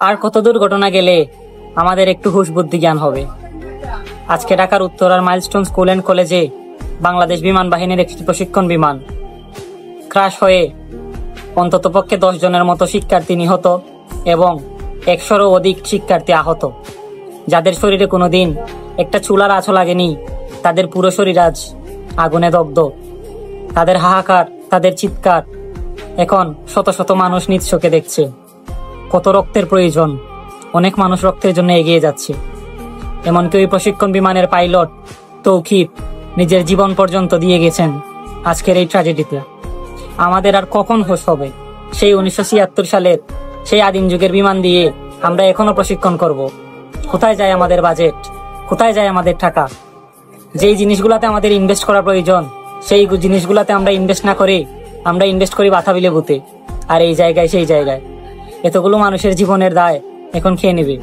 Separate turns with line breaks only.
আর কত দুর্ঘটনা গেলে আমাদের একটু হুঁশ বুদ্ধি জ্ঞান হবে। আজকে ঢাকার উত্তরার মাইলস্টোন স্কুল অ্যান্ড কলেজে বাংলাদেশ বিমান বাহিনীর একটি প্রশিক্ষণ বিমান ক্রাশ হয়ে অন্ততপক্ষে 10 জনের মতো শিক্ষার্থী নিহত এবং 100-রও অধিক শিক্ষার্থী আহত। যাদের শরীরে কোনোদিন একটা চুলার আঁচও লাগেনি, তাদের পুরো শরীর আজ আগুনে দগ্ধ। তাদের হাহাকার, তাদের চিৎকার এখন শত শত মানুষ নিজ চোখে দেখছে। কত রক্তের প্রয়োজন, অনেক মানুষ রক্তের জন্য এগিয়ে যাচ্ছে। এমনকি ওই প্রশিক্ষণ বিমানের পাইলট তৌকিব নিজের জীবন পর্যন্ত দিয়ে গেছেন আজকের এই ট্র্যাজেডিতে। আমাদের আর কখন হোশ হবে? সেই 1976 সালের সেই আদিম যুগের বিমান দিয়ে আমরা এখনো প্রশিক্ষণ করব? কোথায় যায় আমাদের বাজেট? কোথায় যায় আমাদের টাকা? যেই জিনিসগুলোতে আমাদের ইনভেস্ট করা প্রয়োজন, সেই জিনিসগুলোতে আমরা ইনভেস্ট না করে আমরা ইনভেস্ট করি বাতাবিলে বুতে। আর এই জায়গায় সেই জায়গায় এতগুলো মানুষের জীবনের দায় এখন খেয়ে নেবে।